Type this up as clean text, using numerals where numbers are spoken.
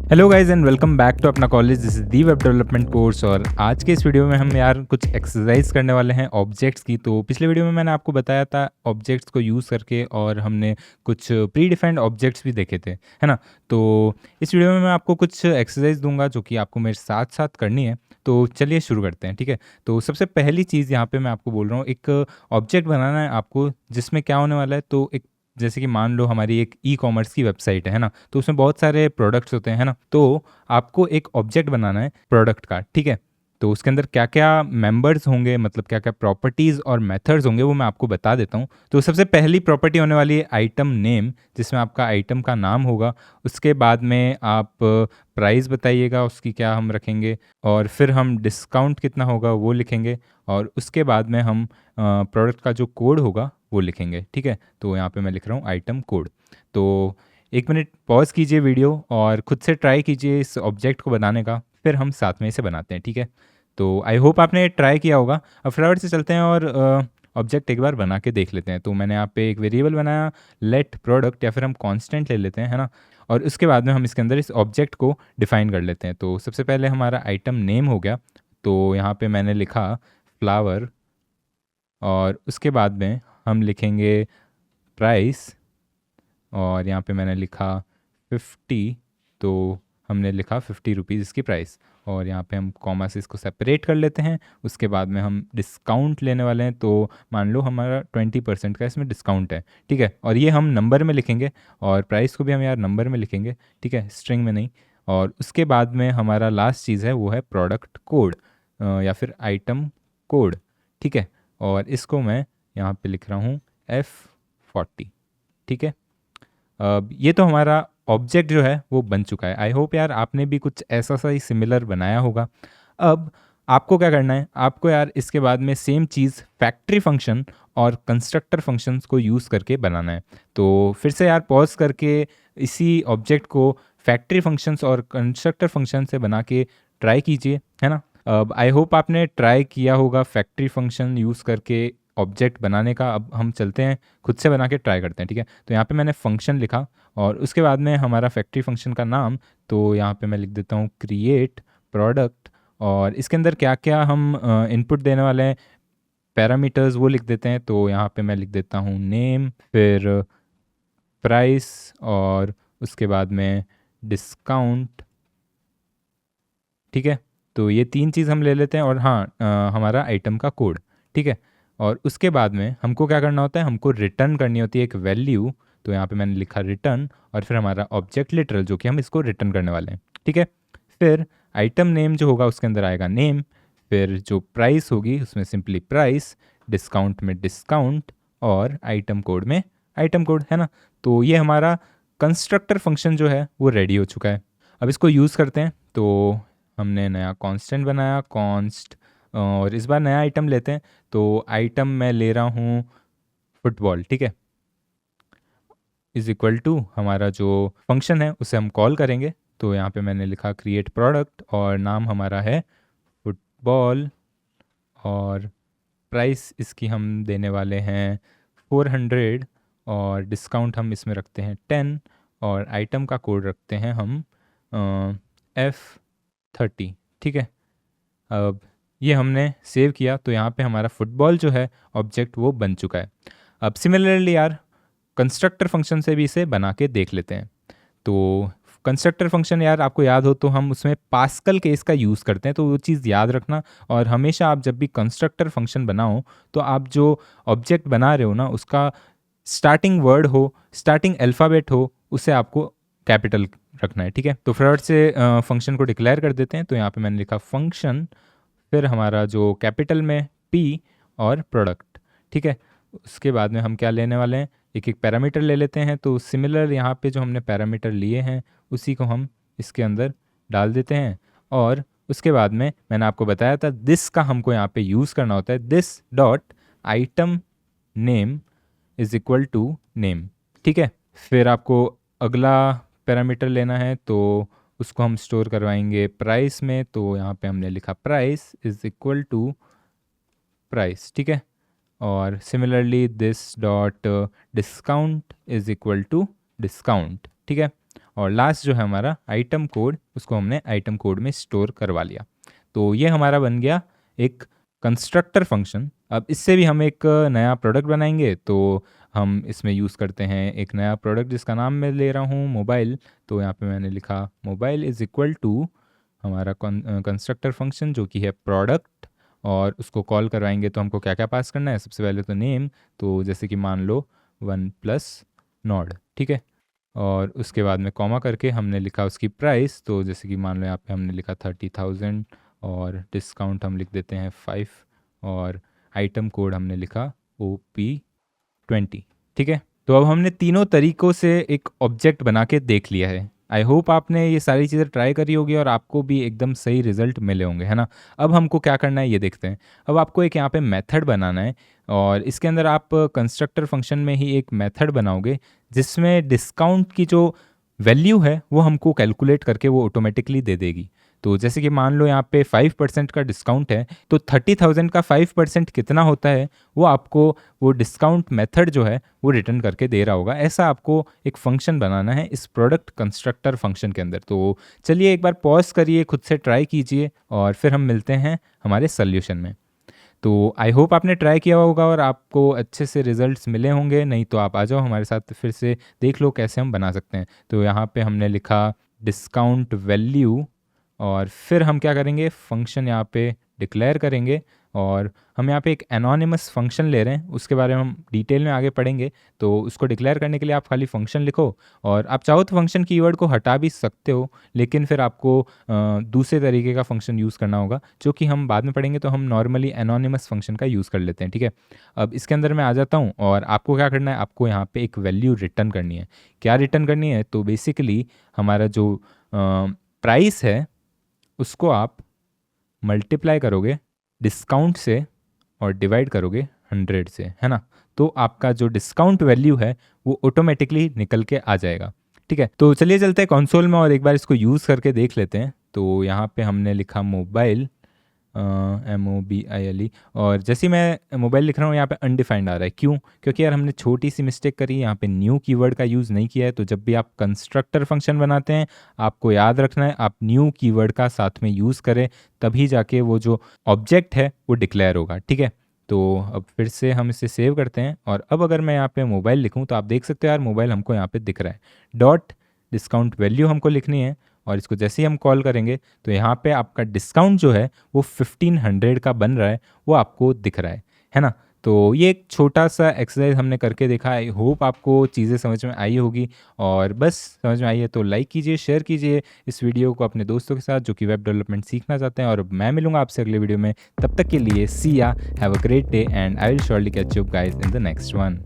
Hello guys and welcome back to अपना college. This is the web development course और आज के इस वीडियो में हम यार कुछ एक्सरसाइज करने वाले हैं ऑब्जेक्ट्स की। तो पिछले वीडियो में मैंने आपको बताया था ऑब्जेक्ट्स को यूज़ करके, और हमने कुछ प्री डिफाइंड ऑब्जेक्ट्स भी देखे थे, है ना। तो इस वीडियो में मैं आपको कुछ एक्सरसाइज दूंगा जो कि आपको मेरे साथ साथ करनी है। तो चलिए शुरू करते हैं, ठीक है। तो सबसे पहली चीज़ यहाँ पे मैं आपको बोल रहा हूँ, एक ऑब्जेक्ट बनाना है आपको, जिसमें क्या होने वाला है। तो एक जैसे कि मान लो हमारी एक ई कॉमर्स की वेबसाइट है ना, तो उसमें बहुत सारे प्रोडक्ट्स होते हैं, है ना। तो आपको एक ऑब्जेक्ट बनाना है प्रोडक्ट का, ठीक है। तो उसके अंदर क्या क्या मेंबर्स होंगे, मतलब क्या क्या प्रॉपर्टीज़ और मेथड्स होंगे, वो मैं आपको बता देता हूँ। तो सबसे पहली प्रॉपर्टी होने वाली है आइटम नेम, जिसमें आपका आइटम का नाम होगा। उसके बाद में आप प्राइस बताइएगा उसकी क्या हम रखेंगे, और फिर हम डिस्काउंट कितना होगा वो लिखेंगे, और उसके बाद में हम प्रोडक्ट का जो कोड होगा वो लिखेंगे, ठीक है। तो यहाँ पे मैं लिख रहा हूँ आइटम कोड। तो एक मिनट पॉज कीजिए वीडियो और खुद से ट्राई कीजिए इस ऑब्जेक्ट को बनाने का, फिर हम साथ में इसे बनाते हैं, ठीक है। तो आई होप आपने ट्राई किया होगा। अब फटाफट से चलते हैं और ऑब्जेक्ट एक बार बना के देख लेते हैं। तो मैंने यहाँ पे एक वेरिएबल बनाया, लेट प्रोडक्ट, या फिर हम कांस्टेंट ले लेते हैं, है ना। और उसके बाद में हम इसके अंदर इस ऑब्जेक्ट को डिफाइन कर लेते हैं। तो सबसे पहले हमारा आइटम नेम हो गया, तो यहाँ पे मैंने लिखा फ्लावर, और उसके बाद में हम लिखेंगे प्राइस, और यहाँ पे मैंने लिखा 50। तो हमने लिखा 50 रुपीज़ इसकी प्राइस, और यहाँ पे हम कॉमा से इसको सेपरेट कर लेते हैं। उसके बाद में हम डिस्काउंट लेने वाले हैं, तो मान लो हमारा 20% का इसमें डिस्काउंट है, ठीक है। और ये हम नंबर में लिखेंगे, और प्राइस को भी हम यार नंबर में लिखेंगे, ठीक है, स्ट्रिंग में नहीं। और उसके बाद में हमारा लास्ट चीज़ है वो है प्रोडक्ट कोड, या फिर आइटम कोड, ठीक है। और इसको मैं यहाँ पे लिख रहा हूँ F40, ठीक है। अब ये तो हमारा ऑब्जेक्ट जो है वो बन चुका है। आई होप यार आपने भी कुछ ऐसा सा ही सिमिलर बनाया होगा। अब आपको क्या करना है, आपको यार इसके बाद में सेम चीज़ फैक्ट्री फंक्शन और कंस्ट्रक्टर फंक्शंस को यूज़ करके बनाना है। तो फिर से यार पॉज करके इसी ऑब्जेक्ट को फैक्ट्री फंक्शंस और कंस्ट्रक्टर फंक्शन से बना के ट्राई कीजिए, है ना। अब आई होप आपने ट्राई किया होगा फैक्ट्री फंक्शन यूज़ करके ऑब्जेक्ट बनाने का। अब हम चलते हैं खुद से बना के ट्राई करते हैं, ठीक है। तो यहाँ पे मैंने फंक्शन लिखा, और उसके बाद में हमारा फैक्ट्री फंक्शन का नाम, तो यहाँ पे मैं लिख देता हूँ क्रिएट प्रोडक्ट। और इसके अंदर क्या क्या हम इनपुट देने वाले हैं, पैरामीटर्स, वो लिख देते हैं। तो यहाँ पे मैं लिख देता हूँ नेम, फिर प्राइस, और उसके बाद में डिस्काउंट, ठीक है। तो ये तीन चीज़ हम ले लेते हैं, और हाँ हमारा आइटम का कोड, ठीक है। और उसके बाद में हमको क्या करना होता है, हमको रिटर्न करनी होती है एक वैल्यू। तो यहाँ पे मैंने लिखा रिटर्न, और फिर हमारा ऑब्जेक्ट लिटरल, जो कि हम इसको रिटर्न करने वाले हैं, ठीक है। फिर आइटम नेम जो होगा उसके अंदर आएगा नेम, फिर जो प्राइस होगी उसमें सिंपली प्राइस, डिस्काउंट में डिस्काउंट, और आइटम कोड में आइटम कोड, है ना। तो ये हमारा कंस्ट्रक्टर फंक्शन जो है वो रेडी हो चुका है। अब इसको यूज़ करते हैं। तो हमने नया कांस्टेंट बनाया कॉन्स्ट, और इस बार नया आइटम लेते हैं। तो आइटम मैं ले रहा हूँ फुटबॉल, ठीक है। इज़ इक्वल टू हमारा जो फंक्शन है उसे हम कॉल करेंगे। तो यहाँ पे मैंने लिखा क्रिएट प्रोडक्ट, और नाम हमारा है फुटबॉल, और प्राइस इसकी हम देने वाले हैं 400, और डिस्काउंट हम इसमें रखते हैं 10, और आइटम का कोड रखते हैं हम F30, ठीक है। अब ये हमने सेव किया, तो यहाँ पे हमारा फुटबॉल जो है ऑब्जेक्ट वो बन चुका है। अब सिमिलरली यार कंस्ट्रक्टर फंक्शन से भी इसे बना के देख लेते हैं। तो कंस्ट्रक्टर फंक्शन यार आपको याद हो तो हम उसमें पास्कल केस का यूज़ करते हैं, तो वो चीज़ याद रखना। और हमेशा आप जब भी कंस्ट्रक्टर फंक्शन बनाओ, तो आप जो ऑब्जेक्ट बना रहे हो ना, उसका स्टार्टिंग वर्ड हो, स्टार्टिंग अल्फ़ाबेट हो, उसे आपको कैपिटल रखना है, ठीक है। तो फ्रॉड से फंक्शन को डिक्लेयर कर देते हैं। तो यहाँ पे मैंने लिखा फंक्शन, फिर हमारा जो कैपिटल में P, और प्रोडक्ट, ठीक है। उसके बाद में हम क्या लेने वाले हैं, एक एक पैरामीटर ले लेते हैं। तो सिमिलर यहाँ पे जो हमने पैरामीटर लिए हैं उसी को हम इसके अंदर डाल देते हैं। और उसके बाद में मैंने आपको बताया था दिस का हमको यहाँ पे यूज़ करना होता है, this dot item name is equal to name, ठीक है। फिर आपको अगला पैरामीटर लेना है, तो उसको हम स्टोर करवाएंगे प्राइस में। तो यहाँ पे हमने लिखा price is equal to price, ठीक है। और similarly this dot discount is equal to discount, ठीक है। और लास्ट जो है हमारा आइटम कोड, उसको हमने आइटम कोड में स्टोर करवा लिया। तो ये हमारा बन गया एक कंस्ट्रक्टर फंक्शन। अब इससे भी हम एक नया प्रोडक्ट बनाएंगे, तो हम इसमें यूज़ करते हैं एक नया प्रोडक्ट जिसका नाम मैं ले रहा हूँ मोबाइल। तो यहाँ पे मैंने लिखा मोबाइल इज़ इक्वल टू हमारा कंस्ट्रक्टर फंक्शन जो कि है प्रोडक्ट, और उसको कॉल करवाएंगे तो हमको क्या क्या पास करना है। सबसे पहले तो नेम, तो जैसे कि मान लो वन प्लस नॉड, ठीक है। और उसके बाद में कॉमा करके हमने लिखा उसकी प्राइस, तो जैसे कि मान लो यहाँ पे हमने लिखा 30,000, और डिस्काउंट हम लिख देते हैं 5, और आइटम कोड हमने लिखा OP20, ठीक है। तो अब हमने तीनों तरीक़ों से एक ऑब्जेक्ट बना के देख लिया है। आई होप आपने ये सारी चीज़ें ट्राई करी होगी और आपको भी एकदम सही रिजल्ट मिले होंगे, है ना। अब हमको क्या करना है ये देखते हैं। अब आपको एक यहाँ पे मेथड बनाना है, और इसके अंदर आप कंस्ट्रक्टर फंक्शन में ही एक मेथड बनाओगे जिसमें डिस्काउंट की जो वैल्यू है वो हमको कैलकुलेट करके वो ऑटोमेटिकली दे देगी। तो जैसे कि मान लो यहाँ पे 5% का डिस्काउंट है, तो 30,000 का 5% कितना होता है वो आपको वो डिस्काउंट मेथड जो है वो रिटर्न करके दे रहा होगा। ऐसा आपको एक फंक्शन बनाना है इस प्रोडक्ट कंस्ट्रक्टर फंक्शन के अंदर। तो चलिए एक बार पॉज करिए, खुद से ट्राई कीजिए, और फिर हम मिलते हैं हमारे सॉल्यूशन में। तो आई होप आपने ट्राई किया होगा और आपको अच्छे से रिजल्ट्स मिले होंगे। नहीं तो आप आ जाओ हमारे साथ, फिर से देख लो कैसे हम बना सकते हैं। तो यहाँ पे हमने लिखा डिस्काउंट वैल्यू, और फिर हम क्या करेंगे, फंक्शन यहाँ पे डिक्लेयर करेंगे, और हम यहाँ पे एक एनोनिमस फंक्शन ले रहे हैं, उसके बारे में हम डिटेल में आगे पढ़ेंगे। तो उसको डिक्लेयर करने के लिए आप खाली फंक्शन लिखो, और आप चाहो तो फंक्शन कीवर्ड को हटा भी सकते हो, लेकिन फिर आपको दूसरे तरीके का फंक्शन यूज़ करना होगा जो कि हम बाद में पढ़ेंगे। तो हम नॉर्मली एनोनिमस फंक्शन का यूज़ कर लेते हैं, ठीक है। अब इसके अंदर मैं आ जाता हूँ, और आपको क्या करना है, आपको यहाँ पर एक वैल्यू रिटर्न करनी है। क्या रिटर्न करनी है, तो बेसिकली हमारा जो प्राइस है उसको आप मल्टीप्लाई करोगे डिस्काउंट से और डिवाइड करोगे 100 से, है ना। तो आपका जो डिस्काउंट वैल्यू है वो ऑटोमेटिकली निकल के आ जाएगा, ठीक है। तो चलिए चलते हैं कंसोल में और एक बार इसको यूज़ करके देख लेते हैं। तो यहाँ पे हमने लिखा मोबाइल, MOBILE, और जैसे ही मैं मोबाइल लिख रहा हूँ यहाँ पे अनडिफाइंड आ रहा है। क्यों? क्योंकि यार हमने छोटी सी मिस्टेक करी, यहाँ पे न्यू कीवर्ड का यूज़ नहीं किया है। तो जब भी आप कंस्ट्रक्टर फंक्शन बनाते हैं आपको याद रखना है आप न्यू कीवर्ड का साथ में यूज़ करें, तभी जाके वो जो ऑब्जेक्ट है वो डिक्लेयर होगा, ठीक है। तो अब फिर से हम इसे सेव करते हैं, और अब अगर मैं यहाँ पे मोबाइल लिखूँ तो आप देख सकते हो यार मोबाइल हमको यहाँ पे दिख रहा है। डॉट डिस्काउंट वैल्यू हमको लिखनी है, और इसको जैसे ही हम कॉल करेंगे तो यहाँ पे आपका डिस्काउंट जो है वो 1500 का बन रहा है, वो आपको दिख रहा है ना। तो ये एक छोटा सा एक्सरसाइज हमने करके देखा। आई होप आपको चीज़ें समझ में आई होगी, और बस समझ में आई है तो लाइक कीजिए, शेयर कीजिए इस वीडियो को अपने दोस्तों के साथ जो कि वेब डेवलपमेंट सीखना चाहते हैं। और मैं मिलूंगा आपसे अगले वीडियो में, तब तक के लिए सी या, have a great day, and I will surely catch you guys in the next one.